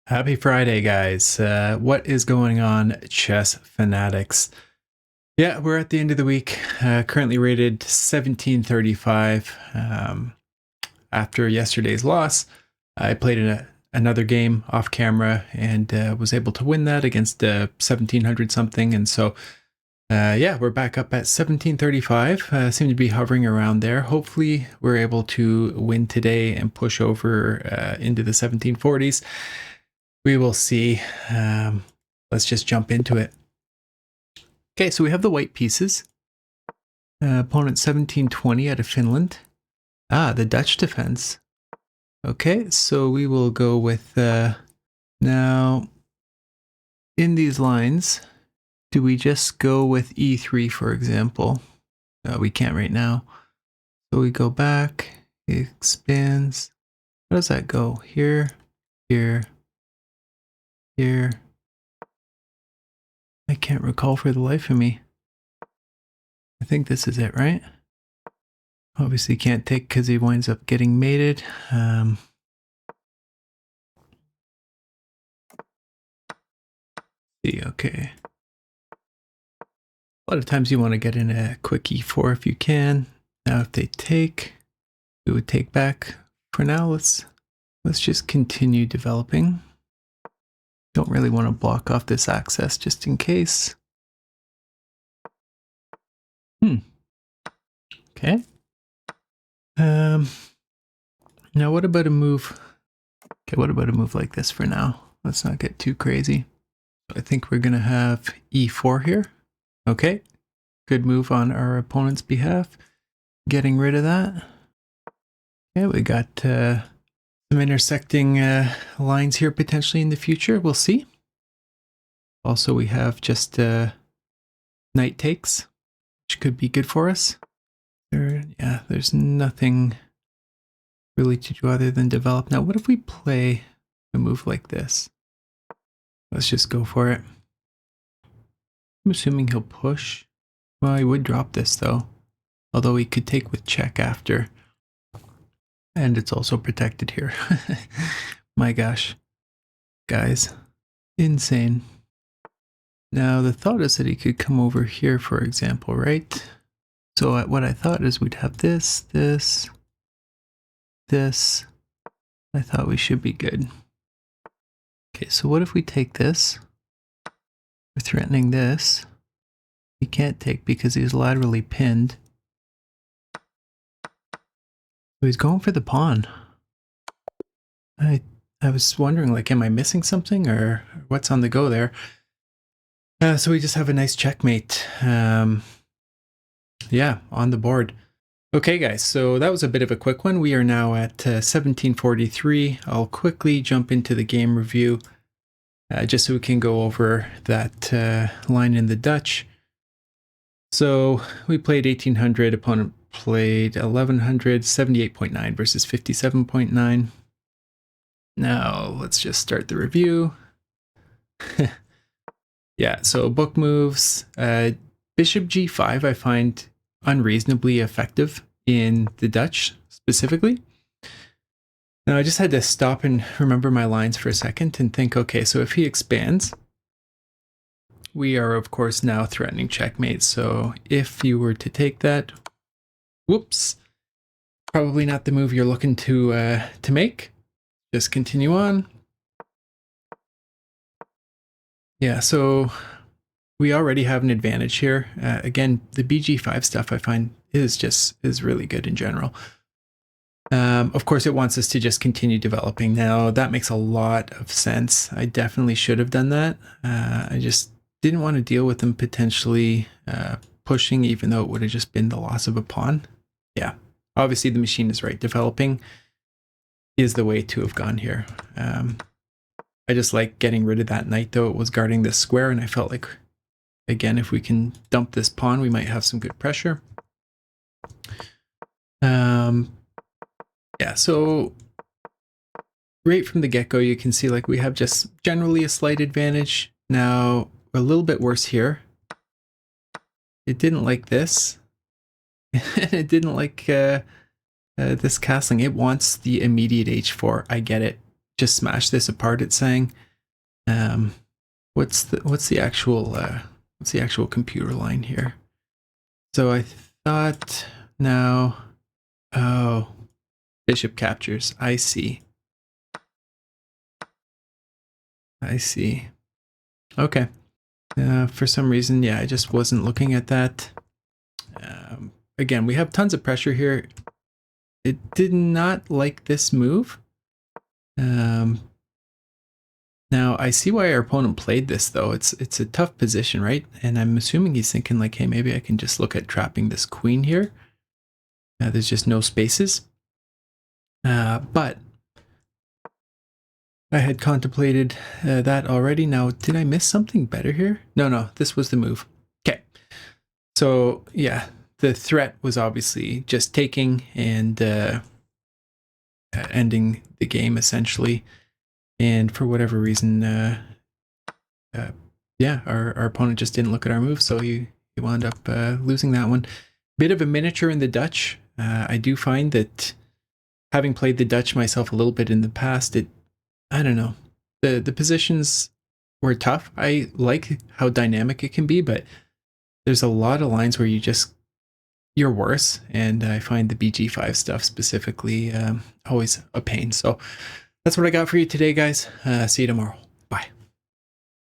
Happy Friday, guys. What is going on, chess fanatics? Yeah, we're at the end of the week. Currently rated 1735. After yesterday's loss, I played another game off camera and was able to win that against 1700 something. And so, yeah, we're back up at 1735. Seem to be hovering around there. Hopefully, we're able to win today and push over into the 1740s. We will see. Let's just jump into it. Okay, so we have the white pieces. Opponent 1720 out of Finland. Ah, the Dutch defense. Okay, so we will go with... now, in these lines, do we just go with E3, for example? We can't right now. So we go back, it expands. How does that go? Here, here, here. I can't recall for the life of me. I think this is it, right? Obviously can't take because he winds up getting mated. See, okay. A lot of times you want to get in a quick E4 if you can. Now if they take, we would take back. For now, let's just continue developing. Don't really want to block off this access just in case. Okay. Now what about a move? Okay, what about a move like this for now? Let's not get too crazy. I think we're going to have E4 here. Okay. Good move on our opponent's behalf. Getting rid of that. Okay, we got some intersecting lines here potentially in the future. We'll see. Also, we have just knight takes, which could be good for us. There's nothing really to do other than develop. Now, what if we play a move like this? Let's just go for it. I'm assuming he'll push. Well, he would drop this though. Although he could take with check after. And it's also protected here. My gosh. Guys. Insane. Now, the thought is that he could come over here, for example, right? So what I thought is we'd have this, this, this. I thought we should be good. Okay, so what if we take this? We're threatening this. He can't take because he's laterally pinned. So he's going for the pawn. I was wondering, like, am I missing something or what's on the go there? So we just have a nice checkmate. Yeah, on the board. Okay, guys, so that was a bit of a quick one. We are now at 1743. I'll quickly jump into the game review just so we can go over that line in the Dutch. So we played 1800, opponent played 1100, 78.9 versus 57.9. Now let's just start the review. Yeah, so book moves. Bishop G5 I find unreasonably effective in the Dutch specifically. Now I just had to stop and remember my lines for a second and think, okay, so if he expands, we are of course now threatening checkmate. So if you were to take that, whoops, probably not the move you're looking to make. Just continue on. Yeah, so we already have an advantage here. Again, the Bg5 stuff I find is really good in general. Of course, it wants us to just continue developing. Now, that makes a lot of sense. I definitely should have done that. I just didn't want to deal with them potentially pushing, even though it would have just been the loss of a pawn. Yeah, obviously the machine is right. Developing is the way to have gone here. I just like getting rid of that knight, though. It was guarding this square, and I felt like, again, if we can dump this pawn, we might have some good pressure. Yeah, so right from the get-go, you can see like we have just generally a slight advantage. Now, we're a little bit worse here. It didn't like this. It didn't like this castling. It wants the immediate h4. I get it. just smash this apart, it's saying. What's the actual computer line here? So I thought now, oh, bishop captures. I see. I see. Okay. For some reason, yeah, I just wasn't looking at that. Again, we have tons of pressure here. It did not like this move. Now, I see why our opponent played this, though. It's a tough position, right? And I'm assuming he's thinking like, hey, maybe I can just look at trapping this queen here. There's just no spaces. But I had contemplated that already. Now, did I miss something better here? No, this was the move. Okay. So, yeah, the threat was obviously just taking and ending the game, essentially. And for whatever reason, yeah, our opponent just didn't look at our move, so he wound up losing that one. Bit of a miniature in the Dutch. I do find that having played the Dutch myself a little bit in the past, I don't know, the positions were tough. I like how dynamic it can be, but there's a lot of lines where you're worse, and I find the Bg5 stuff specifically always a pain. So that's what I got for you today, guys. See you tomorrow.